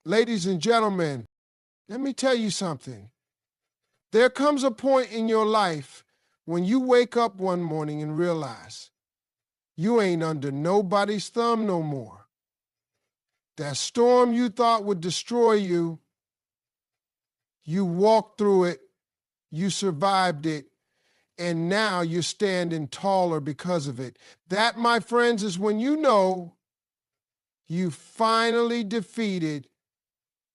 Ladies and gentlemen, let me tell you something. There comes a point in your life when you wake up one morning and realize you ain't under nobody's thumb no more. That storm you thought would destroy you, you walked through it, you survived it, and now you're standing taller because of it. That, my friends, is when you know you finally defeated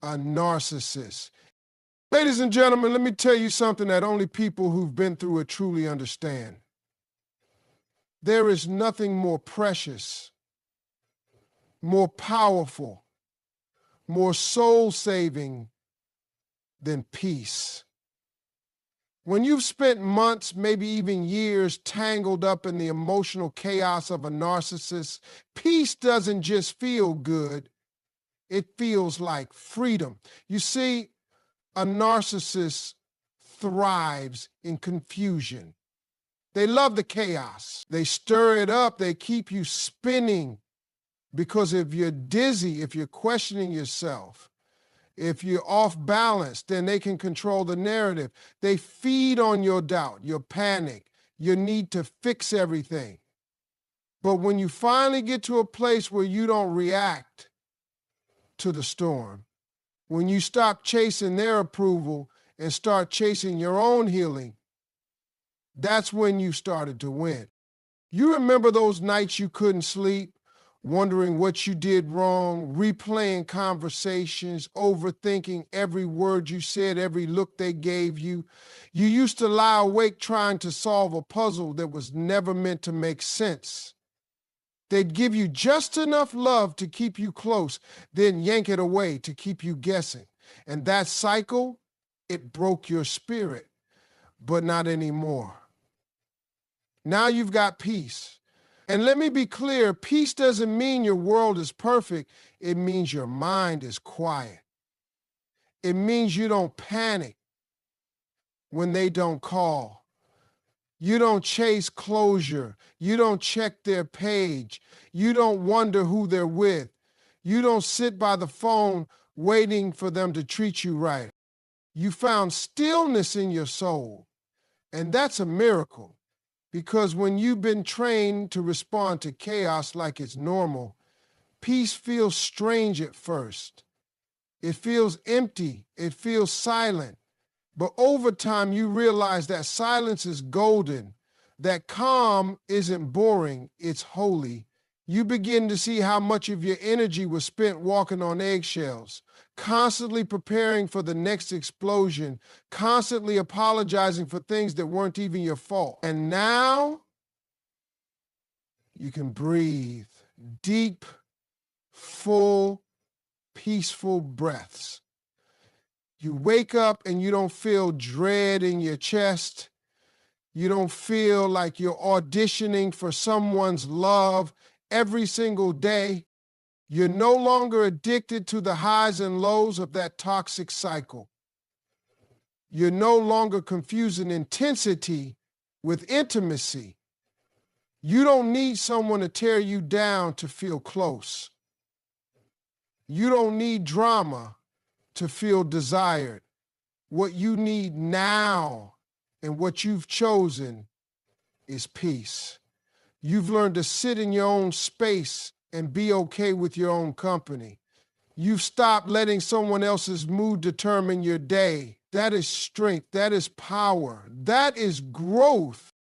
a narcissist. Ladies and gentlemen, let me tell you something that only people who've been through it truly understand. There is nothing more precious, more powerful, more soul-saving than peace. When you've spent months, maybe even years, tangled up in the emotional chaos of a narcissist, peace doesn't just feel good, it feels like freedom. You see, a narcissist thrives in confusion. They love the chaos. They stir it up. They keep you spinning because if you're dizzy, if you're questioning yourself, if you're off balance, then they can control the narrative. They feed on your doubt, your panic, your need to fix everything. But when you finally get to a place where you don't react to the storm, when you stop chasing their approval and start chasing your own healing, that's when you started to win. You remember those nights you couldn't sleep, wondering what you did wrong, replaying conversations, overthinking every word you said, every look they gave you. You used to lie awake trying to solve a puzzle that was never meant to make sense. They'd give you just enough love to keep you close, then yank it away to keep you guessing. And that cycle, it broke your spirit, but not anymore. Now you've got peace. And let me be clear, peace doesn't mean your world is perfect. It means your mind is quiet. It means you don't panic when they don't call. You don't chase closure. You don't check their page. You don't wonder who they're with. You don't sit by the phone waiting for them to treat you right. You found stillness in your soul, and that's a miracle. Because when you've been trained to respond to chaos like it's normal, peace feels strange at first. It feels empty. It feels silent. But over time, you realize that silence is golden, that calm isn't boring, it's holy. You begin to see how much of your energy was spent walking on eggshells, constantly preparing for the next explosion, constantly apologizing for things that weren't even your fault. And now you can breathe deep, full, peaceful breaths. You wake up and you don't feel dread in your chest. You don't feel like you're auditioning for someone's love every single day. You're no longer addicted to the highs and lows of that toxic cycle. You're no longer confusing intensity with intimacy. You don't need someone to tear you down to feel close. You don't need drama to feel desired. What you need now and what you've chosen is peace. You've learned to sit in your own space and be okay with your own company. You've stopped letting someone else's mood determine your day. That is strength. That is power. That is growth.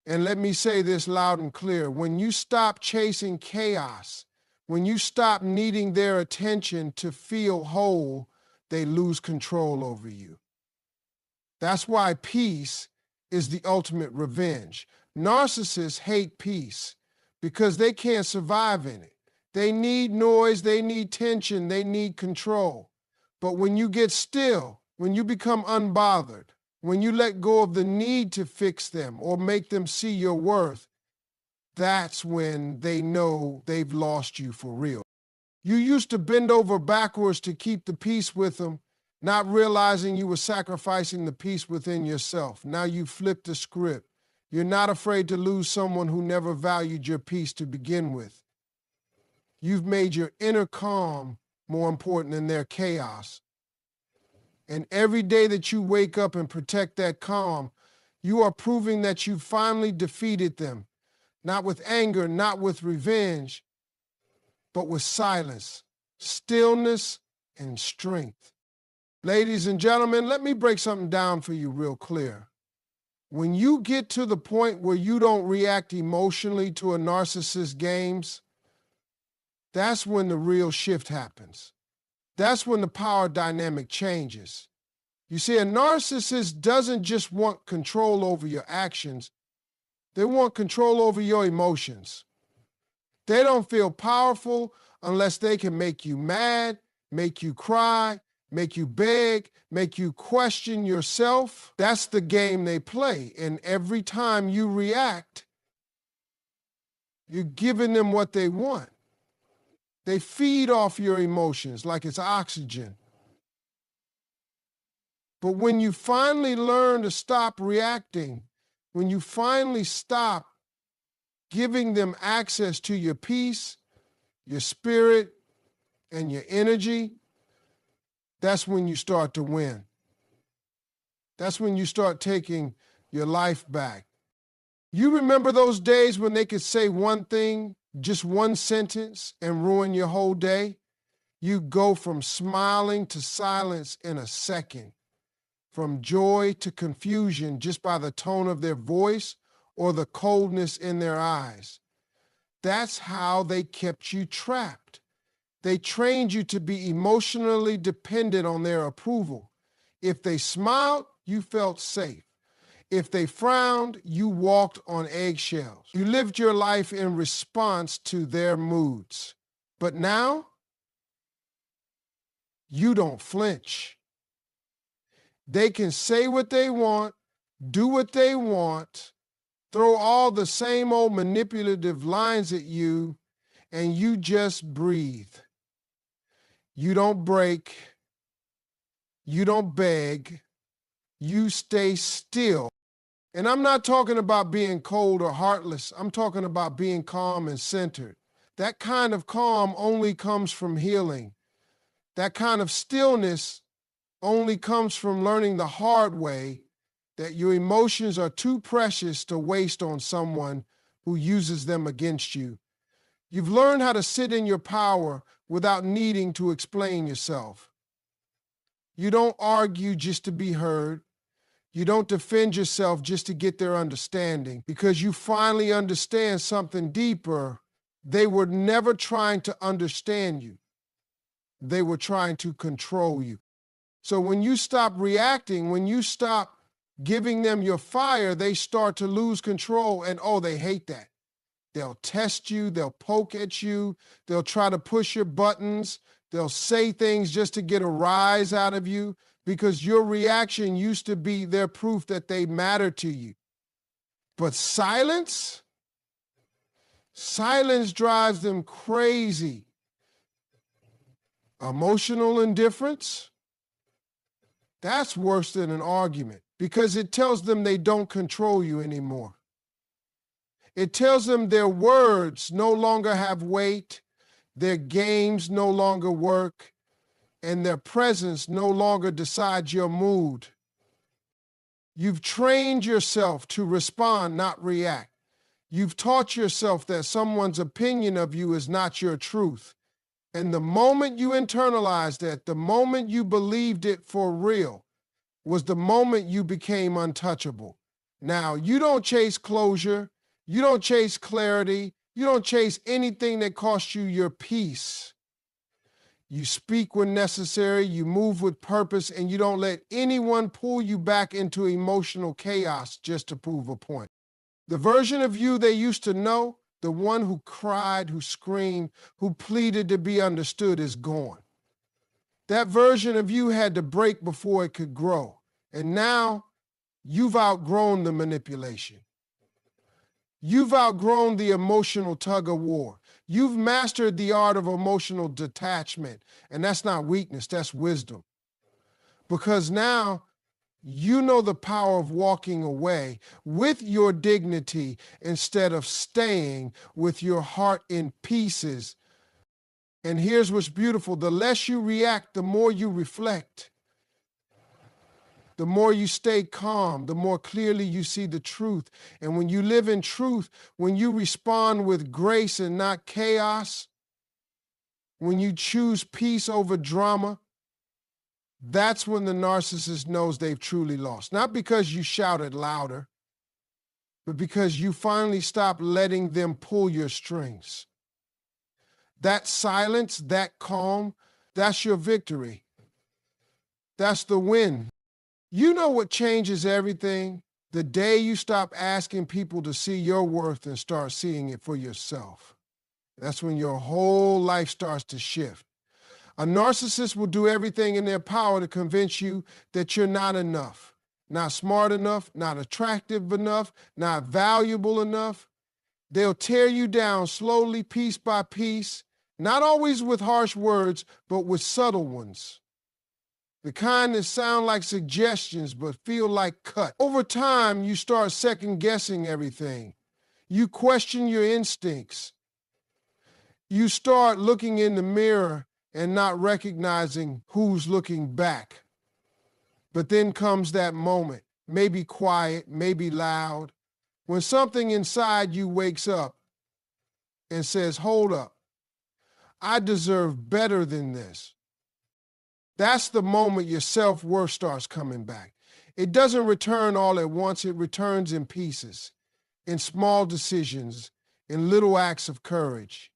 And let me say this loud and clear. When you stop chasing chaos, when you stop needing their attention to feel whole, they lose control over you. That's why peace is the ultimate revenge. Narcissists hate peace because they can't survive in it. They need noise, they need tension, they need control. But when you get still, when you become unbothered, when you let go of the need to fix them or make them see your worth, that's when they know they've lost you for real. You used to bend over backwards to keep the peace with them, not realizing you were sacrificing the peace within yourself. Now you flipped the script. You're not afraid to lose someone who never valued your peace to begin with. You've made your inner calm more important than their chaos. And every day that you wake up and protect that calm, you are proving that you finally defeated them, not with anger, not with revenge, but with silence, stillness, and strength. Ladies and gentlemen, let me break something down for you real clear. When you get to the point where you don't react emotionally to a narcissist's games, that's when the real shift happens. That's when the power dynamic changes. You see, a narcissist doesn't just want control over your actions, they want control over your emotions. They don't feel powerful unless they can make you mad, make you cry, make you beg, make you question yourself. That's the game they play. And every time you react, you're giving them what they want. They feed off your emotions like it's oxygen. But when you finally learn to stop reacting, when you finally stop giving them access to your peace, your spirit, and your energy, that's when you start to win. That's when you start taking your life back. You remember those days when they could say one thing, just one sentence, and ruin your whole day? You go from smiling to silence in a second, from joy to confusion just by the tone of their voice or the coldness in their eyes. That's how they kept you trapped. They trained you to be emotionally dependent on their approval. If they smiled, you felt safe. If they frowned, you walked on eggshells. You lived your life in response to their moods. But now, you don't flinch. They can say what they want, do what they want, throw all the same old manipulative lines at you, and you just breathe. You don't break. You don't beg. You stay still. And I'm not talking about being cold or heartless. I'm talking about being calm and centered. That kind of calm only comes from healing. That kind of stillness only comes from learning the hard way that your emotions are too precious to waste on someone who uses them against you. You've learned how to sit in your power without needing to explain yourself. You don't argue just to be heard. You don't defend yourself just to get their understanding, because you finally understand something deeper. They were never trying to understand you. They were trying to control you. So when you stop reacting, when you stop giving them your fire, they start to lose control, and they hate that. They'll test you, they'll poke at you, they'll try to push your buttons, they'll say things just to get a rise out of you, because your reaction used to be their proof that they matter to you. But silence drives them crazy. Emotional indifference, that's worse than an argument, because it tells them they don't control you anymore. It tells them their words no longer have weight, their games no longer work, and their presence no longer decides your mood. You've trained yourself to respond, not react. You've taught yourself that someone's opinion of you is not your truth. And the moment you internalized that, the moment you believed it for real, was the moment you became untouchable. Now, you don't chase closure. You don't chase clarity. You don't chase anything that costs you your peace. You speak when necessary, you move with purpose, and you don't let anyone pull you back into emotional chaos just to prove a point. The version of you they used to know, the one who cried, who screamed, who pleaded to be understood, is gone. That version of you had to break before it could grow. And now you've outgrown the manipulation. You've outgrown the emotional tug of war. You've mastered the art of emotional detachment. And that's not weakness, that's wisdom. Because now you know the power of walking away with your dignity instead of staying with your heart in pieces And here's what's beautiful. The less you react, the more you reflect. The more you stay calm, the more clearly you see the truth. And when you live in truth, when you respond with grace and not chaos, when you choose peace over drama, that's when the narcissist knows they've truly lost. Not because you shouted louder, but because you finally stopped letting them pull your strings. That silence, that calm, that's your victory. That's the win. You know what changes everything? The day you stop asking people to see your worth and start seeing it for yourself. That's when your whole life starts to shift. A narcissist will do everything in their power to convince you that you're not enough, not smart enough, not attractive enough, not valuable enough. They'll tear you down slowly, piece by piece, not always with harsh words, but with subtle ones. The kind that sound like suggestions but feel like cut. Over time, you start second-guessing everything. You question your instincts. You start looking in the mirror and not recognizing who's looking back. But then comes that moment, maybe quiet, maybe loud, when something inside you wakes up and says, hold up, I deserve better than this. That's the moment your self-worth starts coming back. It doesn't return all at once, it returns in pieces, in small decisions, in little acts of courage.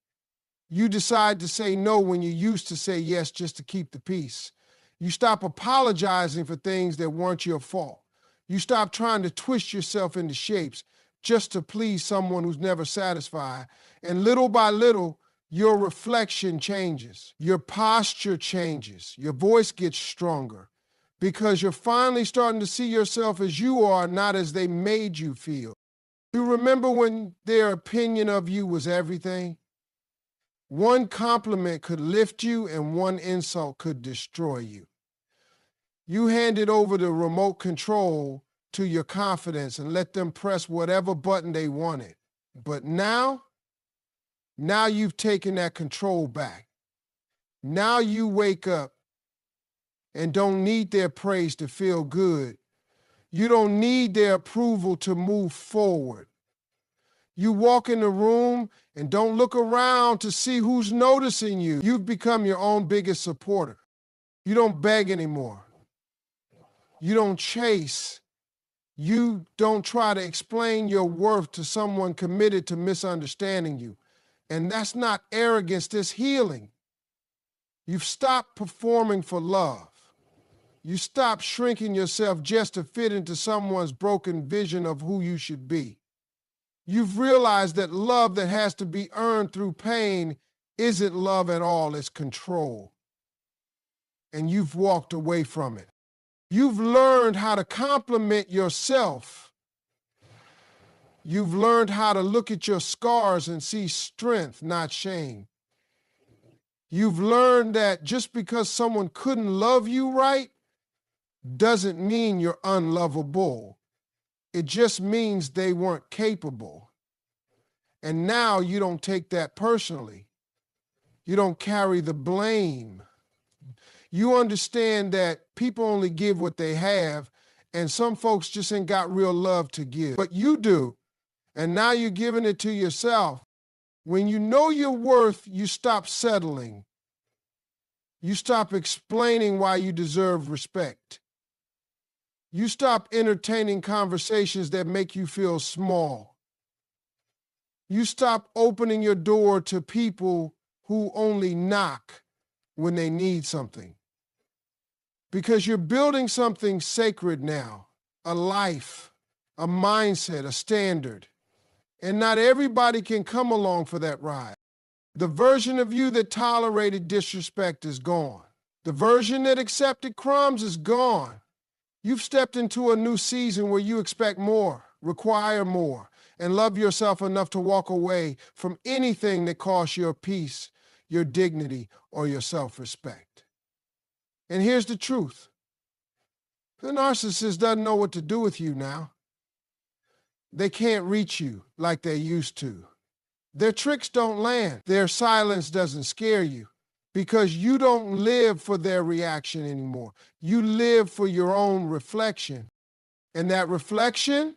You decide to say no when you used to say yes just to keep the peace. You stop apologizing for things that weren't your fault. You stop trying to twist yourself into shapes just to please someone who's never satisfied. And little by little, your reflection changes. Your posture changes. Your voice gets stronger because you're finally starting to see yourself as you are, not as they made you feel. You remember when their opinion of you was everything? One compliment could lift you and one insult could destroy you. You handed over the remote control to your confidence and let them press whatever button they wanted. But now you've taken that control back. Now you wake up and don't need their praise to feel good. You don't need their approval to move forward. You walk in the room and don't look around to see who's noticing you. You've become your own biggest supporter. You don't beg anymore. You don't chase. You don't try to explain your worth to someone committed to misunderstanding you. And that's not arrogance, that's healing. You've stopped performing for love. You stopped shrinking yourself just to fit into someone's broken vision of who you should be. You've realized that love that has to be earned through pain isn't love at all, it's control. And you've walked away from it. You've learned how to compliment yourself. You've learned how to look at your scars and see strength, not shame. You've learned that just because someone couldn't love you right doesn't mean you're unlovable. It just means they weren't capable. And now you don't take that personally. You don't carry the blame. You understand that people only give what they have, and some folks just ain't got real love to give. But you do, and now you're giving it to yourself. When you know your worth, you stop settling. You stop explaining why you deserve respect. You stop entertaining conversations that make you feel small. You stop opening your door to people who only knock when they need something. Because you're building something sacred now, a life, a mindset, a standard. And not everybody can come along for that ride. The version of you that tolerated disrespect is gone. The version that accepted crumbs is gone. You've stepped into a new season where you expect more, require more, and love yourself enough to walk away from anything that costs your peace, your dignity, or your self-respect. And here's the truth. The narcissist doesn't know what to do with you now. They can't reach you like they used to. Their tricks don't land. Their silence doesn't scare you. because you don't live for their reaction anymore. You live for your own reflection. And that reflection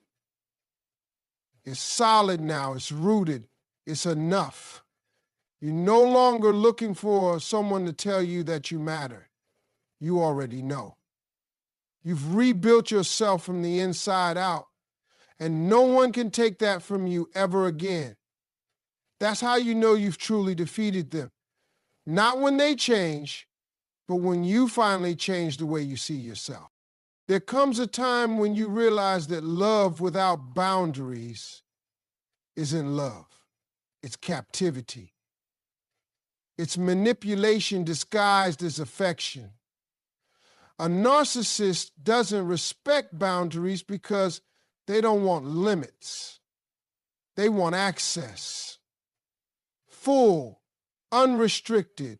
is solid now. It's rooted. It's enough. You're no longer looking for someone to tell you that you matter. You already know. You've rebuilt yourself from the inside out, and no one can take that from you ever again. That's how you know you've truly defeated them. Not when they change, but when you finally change the way you see yourself. There comes a time when you realize that love without boundaries isn't love. It's captivity. It's manipulation disguised as affection. A narcissist doesn't respect boundaries because they don't want limits. They want access. Full, unrestricted,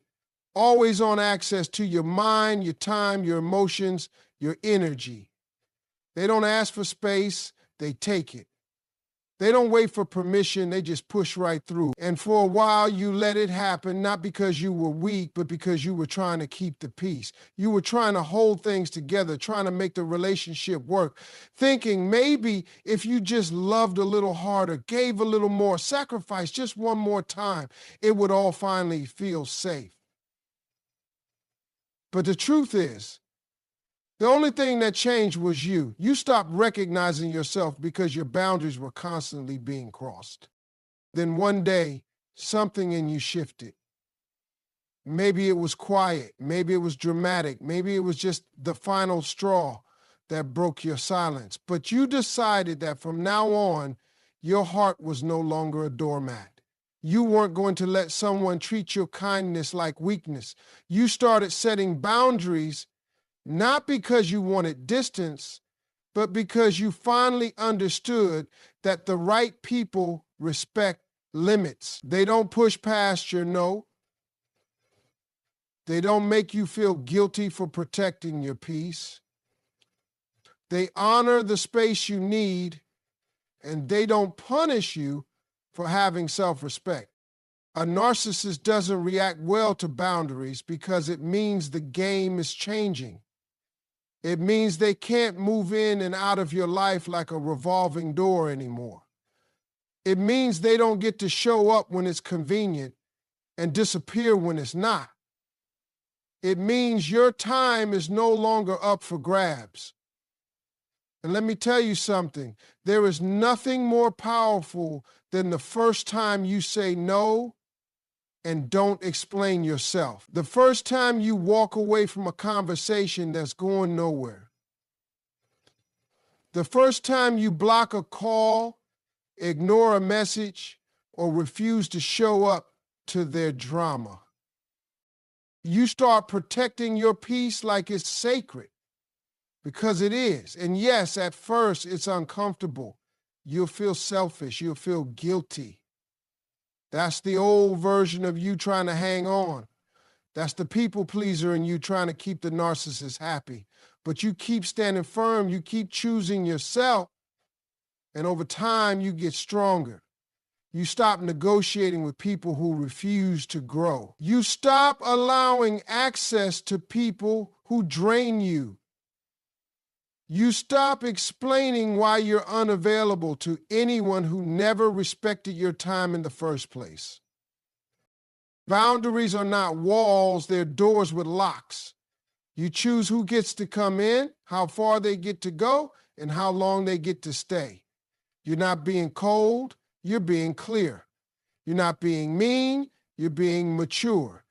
always on access to your mind, your time, your emotions, your energy. They don't ask for space, they take it. They don't wait for permission, they just push right through. And for a while you let it happen, not because you were weak, but because you were trying to keep the peace. You were trying to hold things together, trying to make the relationship work, thinking maybe if you just loved a little harder, gave a little more, sacrificed just one more time, it would all finally feel safe. But the truth is, the only thing that changed was you. You stopped recognizing yourself because your boundaries were constantly being crossed. Then one day, something in you shifted. Maybe it was quiet. Maybe it was dramatic. Maybe it was just the final straw that broke your silence. But you decided that from now on, your heart was no longer a doormat. You weren't going to let someone treat your kindness like weakness. You started setting boundaries not because you wanted distance, but because you finally understood that the right people respect limits. They don't push past your no. They don't make you feel guilty for protecting your peace. They honor the space you need, and they don't punish you for having self-respect. A narcissist doesn't react well to boundaries because it means the game is changing. It means they can't move in and out of your life like a revolving door anymore. It means they don't get to show up when it's convenient and disappear when it's not. It means your time is no longer up for grabs. And let me tell you something, there is nothing more powerful than the first time you say no and don't explain yourself. The first time you walk away from a conversation that's going nowhere. The first time you block a call, ignore a message, or refuse to show up to their drama. You start protecting your peace like it's sacred, because it is. And yes, at first it's uncomfortable. You'll feel selfish, you'll feel guilty. That's the old version of you trying to hang on. That's the people pleaser in you trying to keep the narcissist happy. But you keep standing firm, you keep choosing yourself, and over time you get stronger. You stop negotiating with people who refuse to grow. You stop allowing access to people who drain you. You stop explaining why you're unavailable to anyone who never respected your time in the first place. Boundaries are not walls, they're doors with locks. You choose who gets to come in, how far they get to go, and how long they get to stay. You're not being cold, you're being clear. You're not being mean, you're being mature.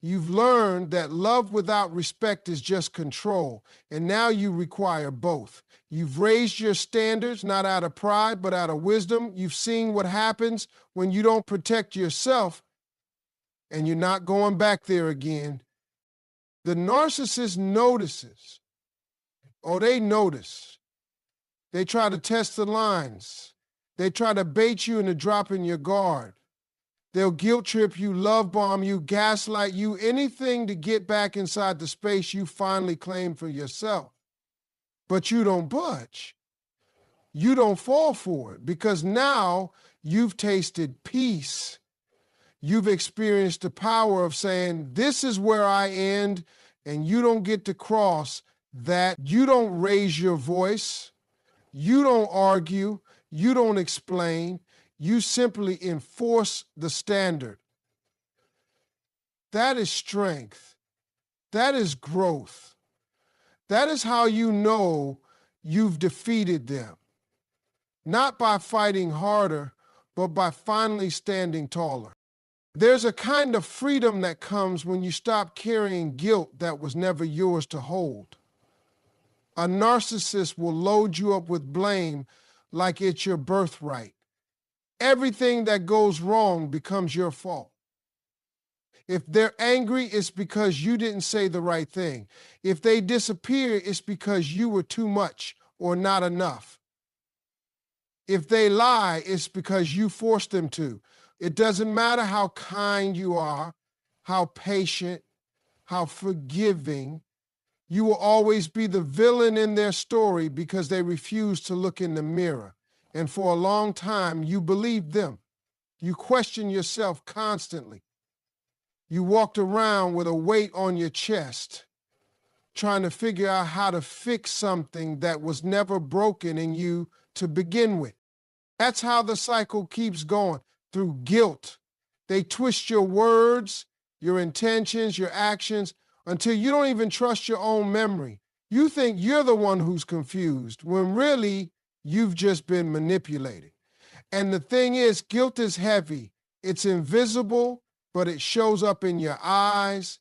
You've learned that love without respect is just control, and now you require both. You've raised your standards, not out of pride, but out of wisdom. You've seen what happens when you don't protect yourself, and you're not going back there again. The narcissist notices. Oh, they notice. They try to test the lines. They try to bait you into dropping your guard. They'll guilt trip you, love bomb you, gaslight you, anything to get back inside the space you finally claimed for yourself. But you don't budge. You don't fall for it because now you've tasted peace. You've experienced the power of saying, this is where I end, and you don't get to cross that. You don't raise your voice. You don't argue. You don't explain. You simply enforce the standard. That is strength. That is growth. That is how you know you've defeated them. Not by fighting harder, but by finally standing taller. There's a kind of freedom that comes when you stop carrying guilt that was never yours to hold. A narcissist will load you up with blame like it's your birthright. Everything that goes wrong becomes your fault. If they're angry, it's because you didn't say the right thing. If they disappear, it's because you were too much or not enough. If they lie, it's because you forced them to. It doesn't matter how kind you are, how patient, how forgiving. You will always be the villain in their story because they refuse to look in the mirror. And for a long time, you believed them. You questioned yourself constantly. You walked around with a weight on your chest, trying to figure out how to fix something that was never broken in you to begin with. That's how the cycle keeps going, through guilt. They twist your words, your intentions, your actions, until you don't even trust your own memory. You think you're the one who's confused, when really you've just been manipulated. And the thing is, guilt is heavy. It's invisible, but it shows up in your eyes,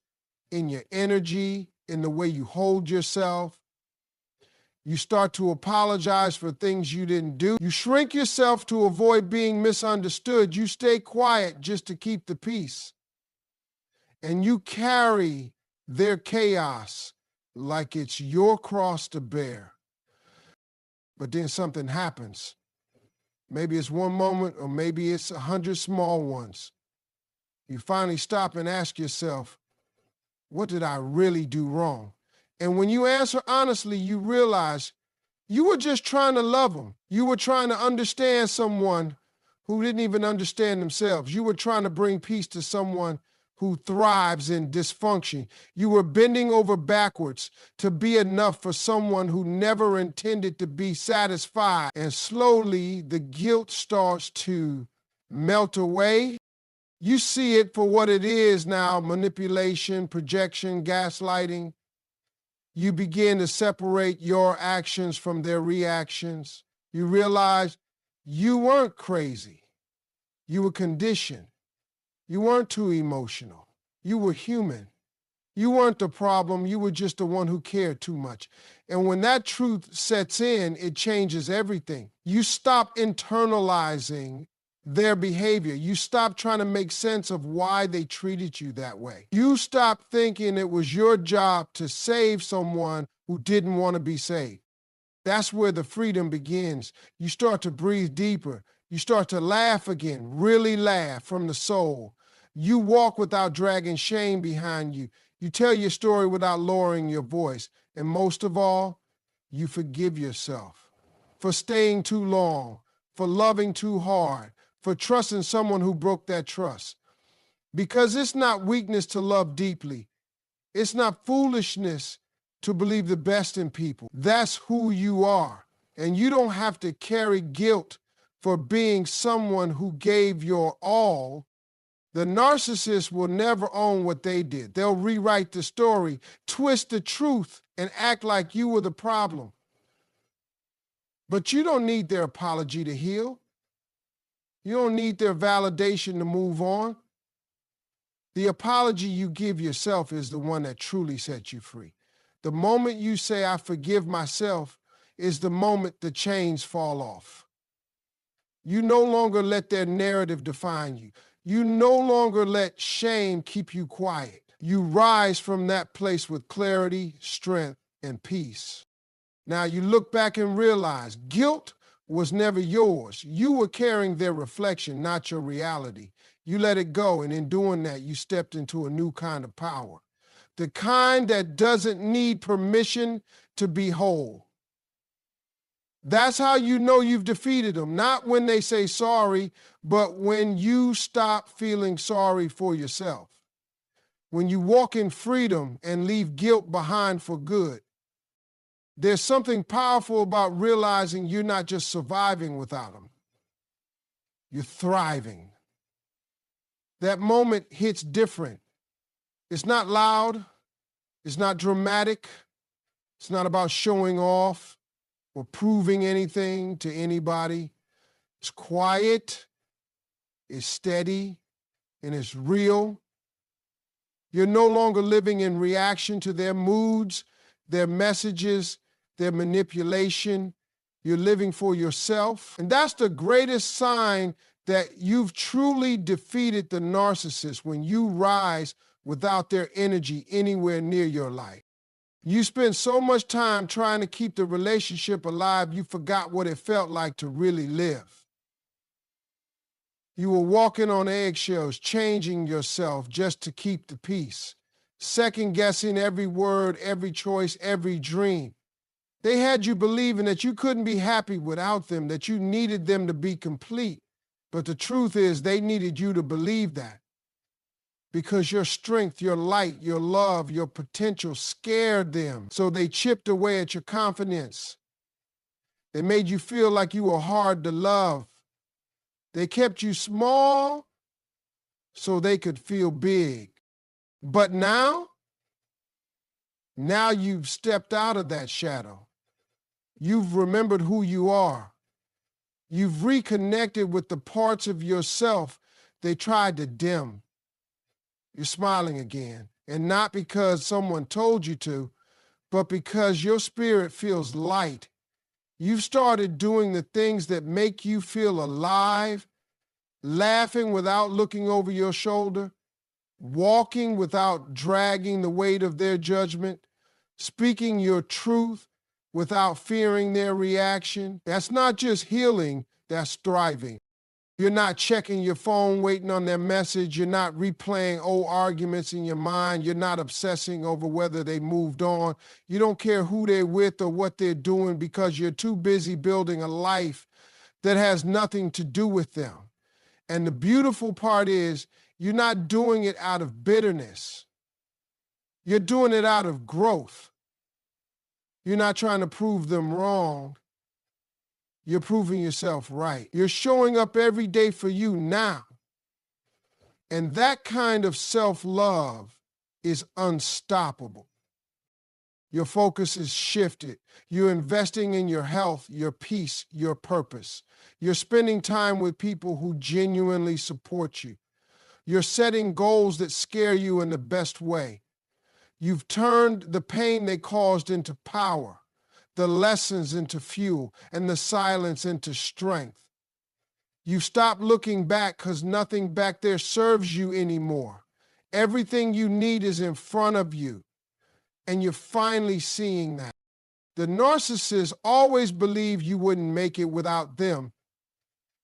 in your energy, in the way you hold yourself. You start to apologize for things you didn't do. You shrink yourself to avoid being misunderstood. You stay quiet just to keep the peace. And you carry their chaos like it's your cross to bear. But then something happens. Maybe it's one moment, or maybe it's 100 small ones. You finally stop and ask yourself, what did I really do wrong? And when you answer honestly, you realize you were just trying to love them. You were trying to understand someone who didn't even understand themselves. You were trying to bring peace to someone who thrives in dysfunction. You were bending over backwards to be enough for someone who never intended to be satisfied. And slowly, the guilt starts to melt away. You see it for what it is now: manipulation, projection, gaslighting. You begin to separate your actions from their reactions. You realize you weren't crazy. You were conditioned. You weren't too emotional. You were human. You weren't the problem. You were just the one who cared too much. And when that truth sets in, it changes everything. You stop internalizing their behavior. You stop trying to make sense of why they treated you that way. You stop thinking it was your job to save someone who didn't want to be saved. That's where the freedom begins. You start to breathe deeper. You start to laugh again, really laugh from the soul. You walk without dragging shame behind you. You tell your story without lowering your voice. And most of all, you forgive yourself for staying too long, for loving too hard, for trusting someone who broke that trust. Because it's not weakness to love deeply. It's not foolishness to believe the best in people. That's who you are. And you don't have to carry guilt for being someone who gave your all. The narcissist will never own what they did. They'll rewrite the story, twist the truth, and act like you were the problem. But you don't need their apology to heal. You don't need their validation to move on. The apology you give yourself is the one that truly sets you free. The moment you say, I forgive myself, is the moment the chains fall off. You no longer let their narrative define you. You no longer let shame keep you quiet. You rise from that place with clarity, strength, and peace. Now you look back and realize guilt was never yours. You were carrying their reflection, not your reality. You let it go, and in doing that, you stepped into a new kind of power. The kind that doesn't need permission to be whole. That's how you know you've defeated them. Not when they say sorry, but when you stop feeling sorry for yourself. When you walk in freedom and leave guilt behind for good. There's something powerful about realizing you're not just surviving without them. You're thriving. That moment hits different. It's not loud. It's not dramatic. It's not about showing off or proving anything to anybody. It's quiet, it's steady, and it's real. You're no longer living in reaction to their moods, their messages, their manipulation. You're living for yourself. And that's the greatest sign that you've truly defeated the narcissist, when you rise without their energy anywhere near your life. You spend so much time trying to keep the relationship alive, you forgot what it felt like to really live. You were walking on eggshells, changing yourself just to keep the peace, second-guessing every word, every choice, every dream. They had you believing that you couldn't be happy without them, that you needed them to be complete. But the truth is, they needed you to believe that. Because your strength, your light, your love, your potential scared them. So they chipped away at your confidence. They made you feel like you were hard to love. They kept you small so they could feel big. But now you've stepped out of that shadow. You've remembered who you are. You've reconnected with the parts of yourself they tried to dim. You're smiling again, and not because someone told you to, but because your spirit feels light. You've started doing the things that make you feel alive, laughing without looking over your shoulder, walking without dragging the weight of their judgment, speaking your truth without fearing their reaction. That's not just healing, that's thriving. You're not checking your phone waiting on their message. You're not replaying old arguments in your mind. You're not obsessing over whether they moved on. You don't care who they're with or what they're doing, because you're too busy building a life that has nothing to do with them. And the beautiful part is, you're not doing it out of bitterness. You're doing it out of growth. You're not trying to prove them wrong. You're proving yourself right. You're showing up every day for you now. And that kind of self-love is unstoppable. Your focus is shifted. You're investing in your health, your peace, your purpose. You're spending time with people who genuinely support you. You're setting goals that scare you in the best way. You've turned the pain they caused into power, the lessons into fuel, and the silence into strength. You stop looking back because nothing back there serves you anymore. Everything you need is in front of you, and you're finally seeing that. The narcissists always believed you wouldn't make it without them.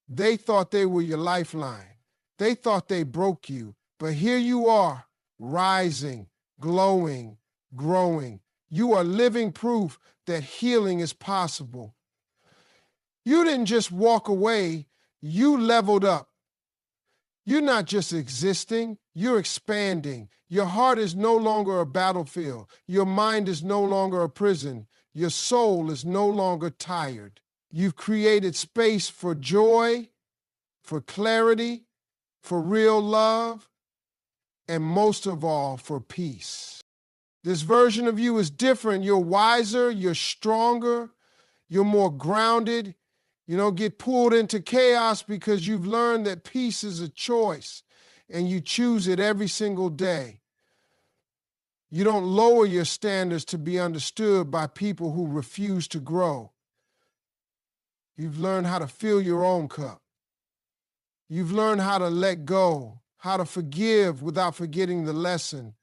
They thought they were your lifeline. They thought they broke you, but here you are, rising, glowing, growing. You are living proof that healing is possible. You didn't just walk away, you leveled up. You're not just existing, you're expanding. Your heart is no longer a battlefield. Your mind is no longer a prison. Your soul is no longer tired. You've created space for joy, for clarity, for real love, and most of all, for peace. This version of you is different. You're wiser, you're stronger, you're more grounded. You don't get pulled into chaos because you've learned that peace is a choice and you choose it every single day. You don't lower your standards to be understood by people who refuse to grow. You've learned how to fill your own cup. You've learned how to let go, how to forgive without forgetting the lesson,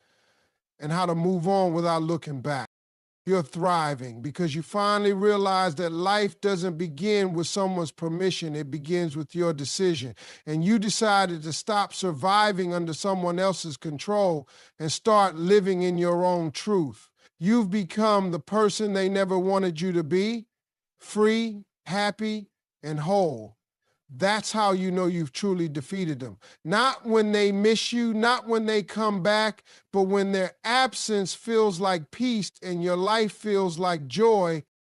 and how to move on without looking back. You're thriving because you finally realize that life doesn't begin with someone's permission. It begins with your decision. And you decided to stop surviving under someone else's control and start living in your own truth. You've become the person they never wanted you to be, free, happy, and whole. That's how you know you've truly defeated them. Not when they miss you, not when they come back, but when their absence feels like peace and your life feels like joy